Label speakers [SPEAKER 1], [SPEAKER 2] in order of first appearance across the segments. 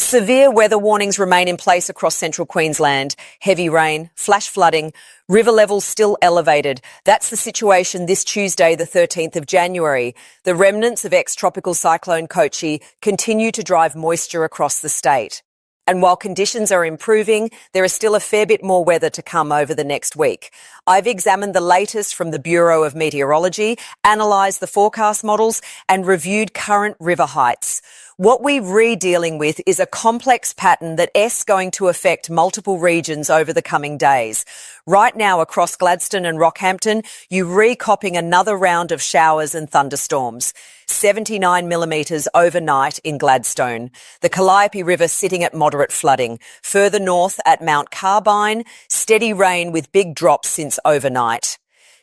[SPEAKER 1] Severe weather warnings remain in place across central Queensland. Heavy rain, flash flooding, river levels still elevated. That's the situation this Tuesday, the 13th of January. The remnants of ex-tropical cyclone Kochi continue to drive moisture across the state. And while conditions are improving, there is still a fair bit more weather to come over the next week. I've examined the latest from the Bureau of Meteorology, analysed the forecast models and reviewed current river heights. What we're dealing with is a complex pattern that's going to affect multiple regions over the coming days. Right now across Gladstone and Rockhampton, you're recopping another round of showers and thunderstorms. 79 millimetres overnight in Gladstone. The Calliope River sitting at moderate flooding. Further north at Mount Carbine, steady rain with big drops since overnight.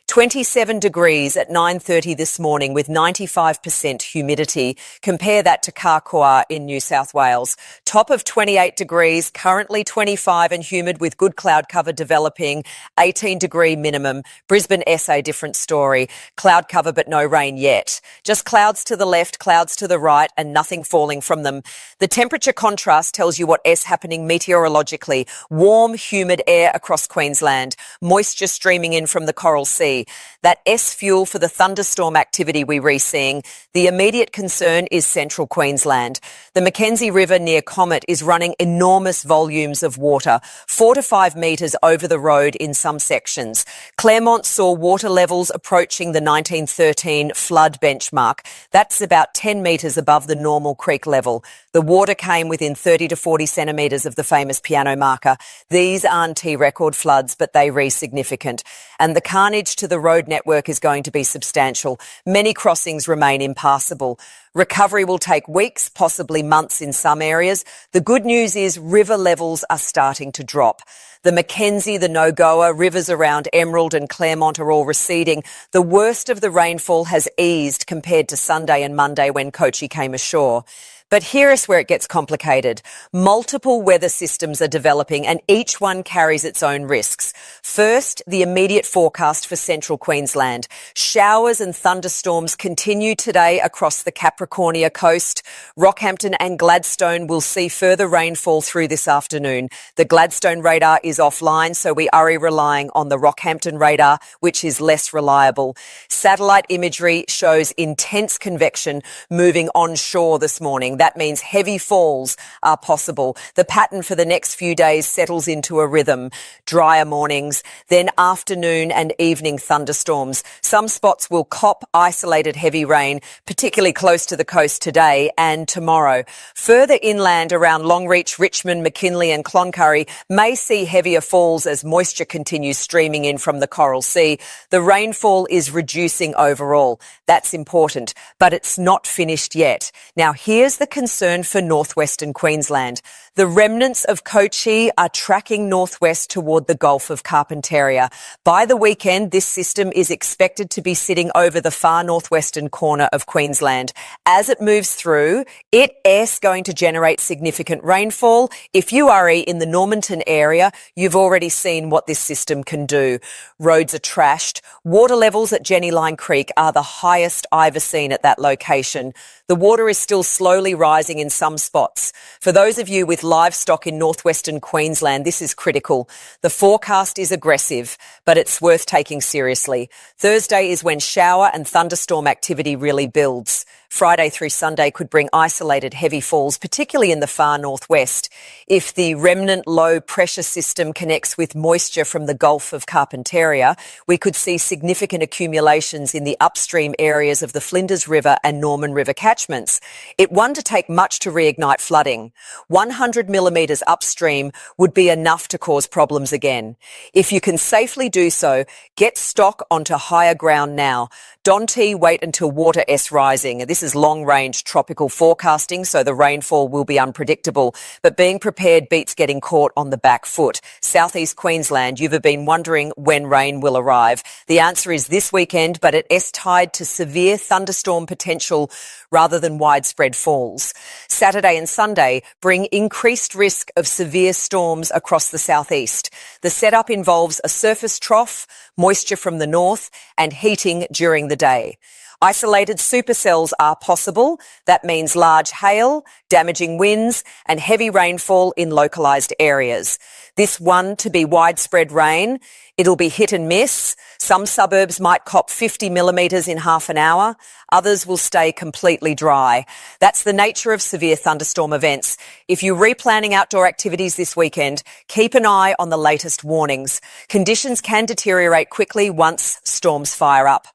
[SPEAKER 1] 27 degrees at 9:30 this morning with 95% humidity. Compare that to Karkua in New South Wales. Top of 28 degrees, currently 25 and humid with good cloud cover developing, 18-degree minimum. Brisbane, SE, different story. Cloud cover but no rain yet. Just clouds to the left, clouds to the right and nothing falling from them. The temperature contrast tells you what's happening meteorologically. Warm, humid air across Queensland. Moisture streaming in from the Coral Sea. That S fuel for the thunderstorm activity we're seeing. The immediate concern is central Queensland. The Mackenzie River near Comet is running enormous volumes of water, 4 to 5 metres over the road in some sections. Claremont saw water levels approaching the 1913 flood benchmark. That's about 10 metres above the normal creek level. The water came within 30 to 40 centimetres of the famous piano marker. These aren't record floods, but they significant. And the carnage to the road network is going to be substantial. Many crossings remain impassable. Recovery will take weeks, possibly months in some areas. The good news is river levels are starting to drop. The Mackenzie, the Nogoa, rivers around Emerald and Claremont are all receding. The worst of the rainfall has eased compared to Sunday and Monday when Kochi came ashore. But here is where it gets complicated. Multiple weather systems are developing and each one carries its own risks. First, the immediate forecast for central Queensland. Showers and thunderstorms continue today across the Capricornia coast. Rockhampton and Gladstone will see further rainfall through this afternoon. The Gladstone radar is offline, so we are relying on the Rockhampton radar, which is less reliable. Satellite imagery shows intense convection moving onshore this morning. That means heavy falls are possible. The pattern for the next few days settles into a rhythm. Drier mornings, then afternoon and evening thunderstorms. Some spots will cop isolated heavy rain, particularly close to the coast today and tomorrow. Further inland around Longreach, Richmond, McKinley and Cloncurry may see heavier falls as moisture continues streaming in from the Coral Sea. The rainfall is reducing overall. That's important, but it's not finished yet. Now here's the concern for northwestern Queensland. The remnants of Kochi are tracking northwest toward the Gulf of Carpentaria. By the weekend, this system is expected to be sitting over the far northwestern corner of Queensland. As it moves through, it is going to generate significant rainfall. If you are in the Normanton area, you've already seen what this system can do. Roads are trashed. Water levels at Jenny Line Creek are the highest I've seen at that location. The water is still slowly rising in some spots. For those of you with livestock in northwestern Queensland, this is critical. The forecast is aggressive, but it's worth taking seriously. Thursday is when shower and thunderstorm activity really builds. Friday through Sunday could bring isolated heavy falls, particularly in the far northwest. If the remnant low pressure system connects with moisture from the Gulf of Carpentaria, we could see significant accumulations in the upstream areas of the Flinders River and Norman River catchments. It wouldn't take much to reignite flooding. 100 millimetres upstream would be enough to cause problems again. If you can safely do so, get stock onto higher ground now. Don't wait until water is rising. This is long-range tropical forecasting, so the rainfall will be unpredictable. But being prepared beats getting caught on the back foot. Southeast Queensland, you've been wondering when rain will arrive. The answer is this weekend, but it is tied to severe thunderstorm potential rather than widespread falls. Saturday and Sunday bring increased risk of severe storms across the southeast. The setup involves a surface trough, moisture from the north, and heating during the day. Isolated supercells are possible. That means large hail, damaging winds, and heavy rainfall in localised areas. This one to be widespread rain. It'll be hit and miss. Some suburbs might cop 50 millimetres in half an hour. Others will stay completely dry. That's the nature of severe thunderstorm events. If you're replanning outdoor activities this weekend, keep an eye on the latest warnings. Conditions can deteriorate quickly once storms fire up.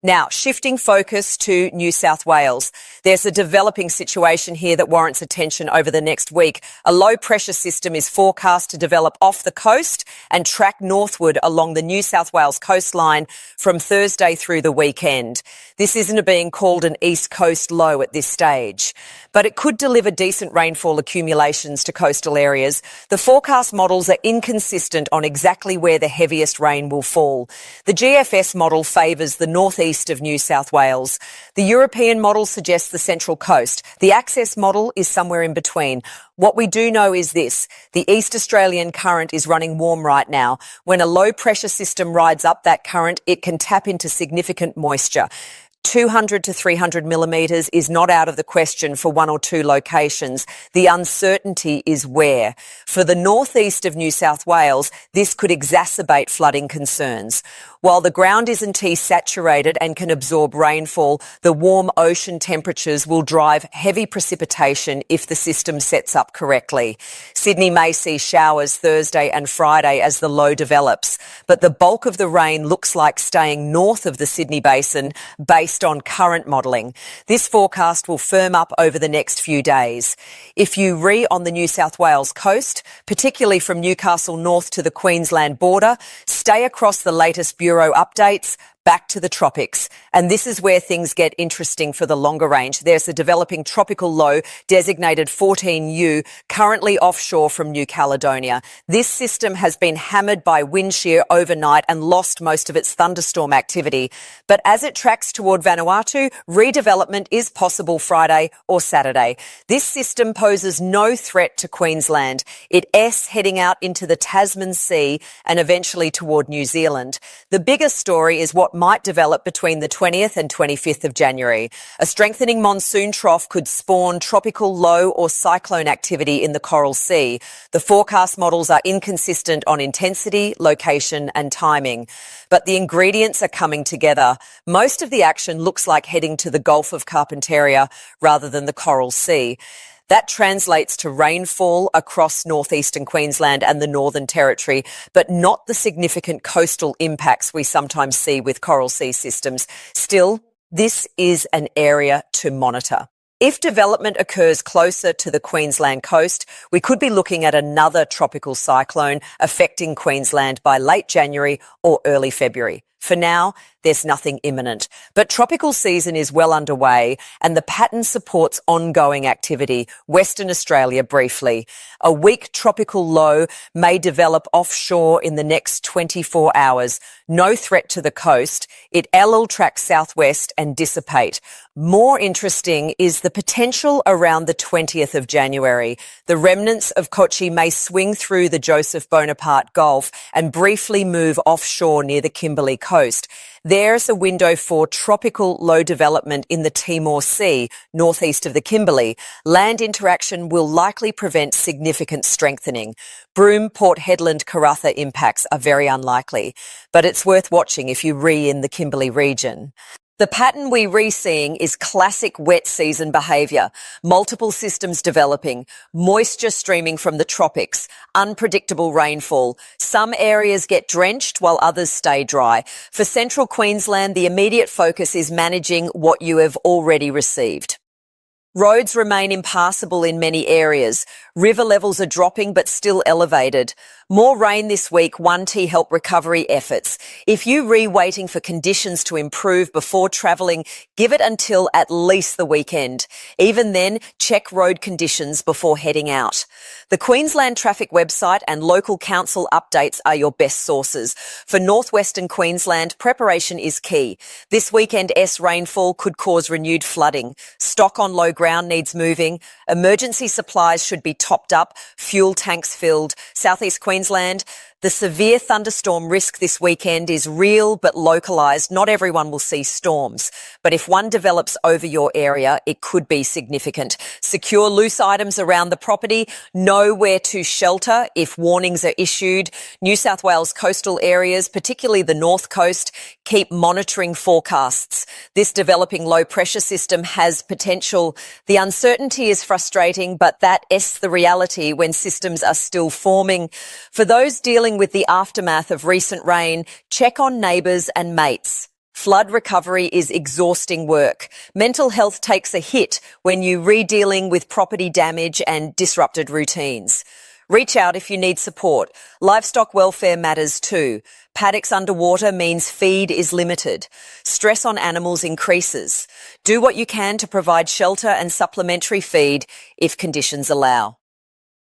[SPEAKER 1] Now, shifting focus to New South Wales. There's a developing situation here that warrants attention over the next week. A low pressure system is forecast to develop off the coast and track northward along the New South Wales coastline from Thursday through the weekend. This isn't being called an East Coast low at this stage, but it could deliver decent rainfall accumulations to coastal areas. The forecast models are inconsistent on exactly where the heaviest rain will fall. The GFS model favours the northeast of New South Wales. The European model suggests the Central Coast. The Access model is somewhere in between. What we do know is this: the East Australian current is running warm right now. When a low pressure system rides up that current, it can tap into significant moisture. 200 to 300 millimetres is not out of the question for one or two locations. The uncertainty is where. For the northeast of New South Wales, this could exacerbate flooding concerns. While the ground isn't saturated and can absorb rainfall, the warm ocean temperatures will drive heavy precipitation if the system sets up correctly. Sydney may see showers Thursday and Friday as the low develops, but the bulk of the rain looks like staying north of the Sydney Basin based on current modelling. This forecast will firm up over the next few days. If you on the New South Wales coast, particularly from Newcastle north to the Queensland border, stay across the latest Bureau updates, back to the tropics. And this is where things get interesting for the longer range. There's a developing tropical low designated 14U currently offshore from New Caledonia. This system has been hammered by wind shear overnight and lost most of its thunderstorm activity. But as it tracks toward Vanuatu, redevelopment is possible Friday or Saturday. This system poses no threat to Queensland. It's heading out into the Tasman Sea and eventually toward New Zealand. The biggest story is what might develop between the 20th and 25th of January. A strengthening monsoon trough could spawn tropical low or cyclone activity in the Coral Sea. The forecast models are inconsistent on intensity, location and timing. But the ingredients are coming together. Most of the action looks like heading to the Gulf of Carpentaria rather than the Coral Sea. That translates to rainfall across northeastern Queensland and the Northern Territory, but not the significant coastal impacts we sometimes see with Coral Sea systems. Still, this is an area to monitor. If development occurs closer to the Queensland coast, we could be looking at another tropical cyclone affecting Queensland by late January or early February. For now, there's nothing imminent, but tropical season is well underway and the pattern supports ongoing activity. Western Australia briefly. A weak tropical low may develop offshore in the next 24 hours. No threat to the coast. It'll track southwest and dissipate. More interesting is the potential around the 20th of January. The remnants of Kochi may swing through the Joseph Bonaparte Gulf and briefly move offshore near the Kimberley coast. There's a window for tropical low development in the Timor Sea, northeast of the Kimberley. Land interaction will likely prevent significant strengthening. Broome, Port Hedland, Karratha impacts are very unlikely, but it's worth watching if you in the Kimberley region. The pattern we're seeing is classic wet season behaviour. Multiple systems developing, moisture streaming from the tropics, unpredictable rainfall. Some areas get drenched while others stay dry. For central Queensland, the immediate focus is managing what you have already received. Roads remain impassable in many areas. River levels are dropping but still elevated. More rain this week, 1T help recovery efforts. If you waiting for conditions to improve before travelling, give it until at least the weekend. Even then, check road conditions before heading out. The Queensland Traffic website and local council updates are your best sources. For northwestern Queensland, preparation is key. This weekend rainfall could cause renewed flooding. Stock on low ground needs moving. Emergency supplies should be topped up, fuel tanks filled. Southeast Queensland, The severe thunderstorm risk this weekend is real but localised. Not everyone will see storms, but if one develops over your area, it could be significant. Secure loose items around the property. Know where to shelter if warnings are issued. New South Wales coastal areas, particularly the North Coast, keep monitoring forecasts. This developing low pressure system has potential. The uncertainty is frustrating, but that's the reality when systems are still forming. For those dealing with the aftermath of recent rain, check on neighbours and mates. Flood recovery is exhausting work. Mental health takes a hit when you're re-dealing with property damage and disrupted routines. Reach out if you need support. Livestock welfare matters too. Paddocks underwater means feed is limited. Stress on animals increases. Do what you can to provide shelter and supplementary feed if conditions allow.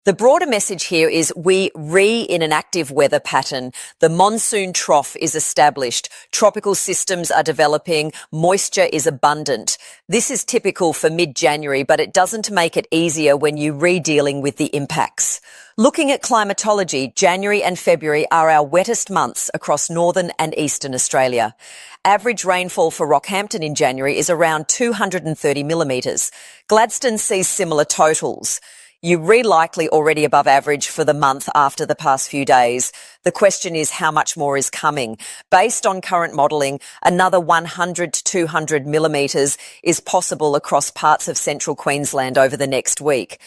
[SPEAKER 1] The broader message here is in an active weather pattern. The monsoon trough is established. Tropical systems are developing. Moisture is abundant. This is typical for mid-January, but it doesn't make it easier when you're re-dealing with the impacts. Looking at climatology, January and February are our wettest months across northern and eastern Australia. Average rainfall for Rockhampton in January is around 230 millimetres. Gladstone sees similar totals. You're likely already above average for the month after the past few days. The question is how much more is coming. Based on current modelling, another 100 to 200 millimetres is possible across parts of central Queensland over the next week.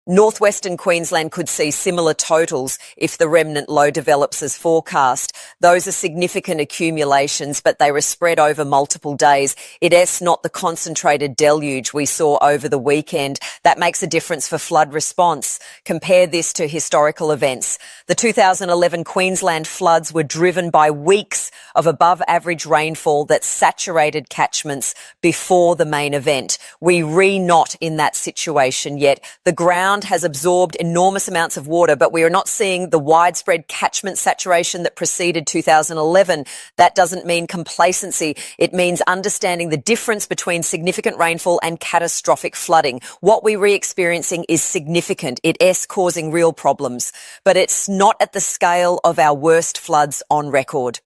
[SPEAKER 1] Northwestern Queensland could see similar totals if the remnant low develops as forecast. Those are significant accumulations, but they were spread over multiple days. It's not the concentrated deluge we saw over the weekend. That makes a difference for flood response. Compare this to historical events. The 2011 Queensland floods were driven by weeks of above average rainfall that saturated catchments before the main event. We're not in that situation yet. The ground has absorbed enormous amounts of water, but we are not seeing the widespread catchment saturation that preceded 2011. That doesn't mean complacency. It means understanding the difference between significant rainfall and catastrophic flooding. What we're experiencing is significant. It's causing real problems, but it's not at the scale of our worst floods on record.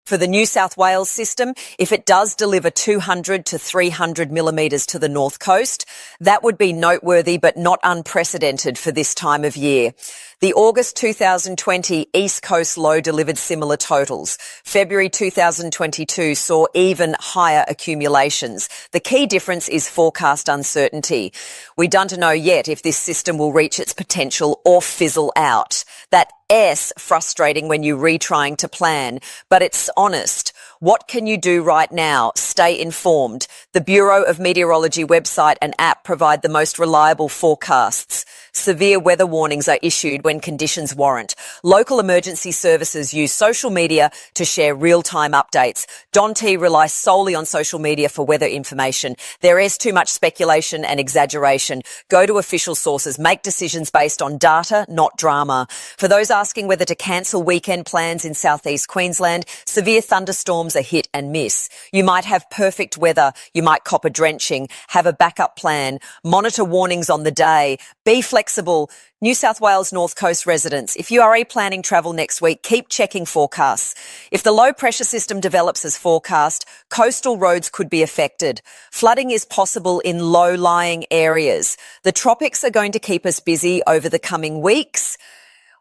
[SPEAKER 1] For the New South Wales system, if it does deliver 200 to 300 millimetres to the north coast, that would be noteworthy but not unprecedented for this time of year. The August 2020 East Coast low delivered similar totals. February 2022 saw even higher accumulations. The key difference is forecast uncertainty. We don't know yet if this system will reach its potential or fizzle out. That's frustrating when you're retrying to plan, but it's honest. What can you do right now? Stay informed. The Bureau of Meteorology website and app provide the most reliable forecasts. Severe weather warnings are issued when conditions warrant. Local emergency services use social media to share real-time updates. Don T relies solely on social media for weather information. There is too much speculation and exaggeration. Go to official sources. Make decisions based on data, not drama. For those asking whether to cancel weekend plans in southeast Queensland, severe thunderstorms are hit and miss. You might have perfect weather. You might cop a drenching. Have a backup plan. Monitor warnings on the day. Be flexible. New South Wales North Coast residents, if you are planning travel next week, keep checking forecasts. If the low pressure system develops as forecast, coastal roads could be affected. Flooding is possible in low-lying areas. The tropics are going to keep us busy over the coming weeks.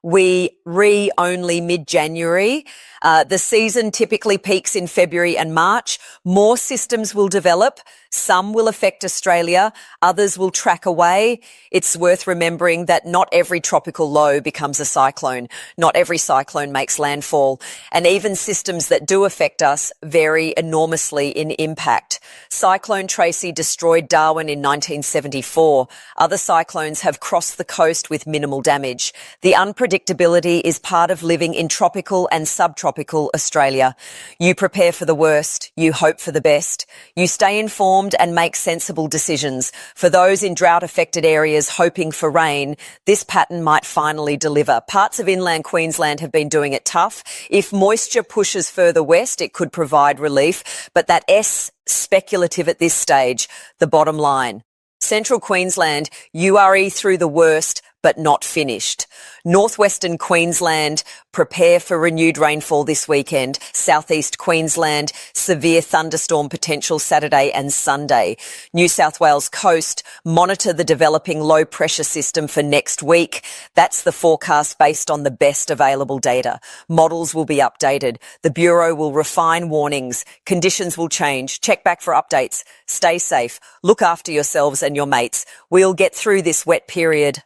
[SPEAKER 1] Only mid-January. The season typically peaks in February and March. More systems will develop. Some will affect Australia. Others will track away. It's worth remembering that not every tropical low becomes a cyclone. Not every cyclone makes landfall. And even systems that do affect us vary enormously in impact. Cyclone Tracy destroyed Darwin in 1974. Other cyclones have crossed the coast with minimal damage. The unpredictability is part of living in tropical and subtropical Australia. You prepare for the worst. You hope for the best. You stay informed and make sensible decisions. For those in drought-affected areas hoping for rain, this pattern might finally deliver. Parts of inland Queensland have been doing it tough. If moisture pushes further west, it could provide relief, but that's speculative at this stage. The bottom line. Central Queensland, URE through the worst, but not finished. Northwestern Queensland, prepare for renewed rainfall this weekend. Southeast Queensland, severe thunderstorm potential Saturday and Sunday. New South Wales coast, monitor the developing low pressure system for next week. That's the forecast based on the best available data. Models will be updated. The Bureau will refine warnings. Conditions will change. Check back for updates. Stay safe. Look after yourselves and your mates. We'll get through this wet period.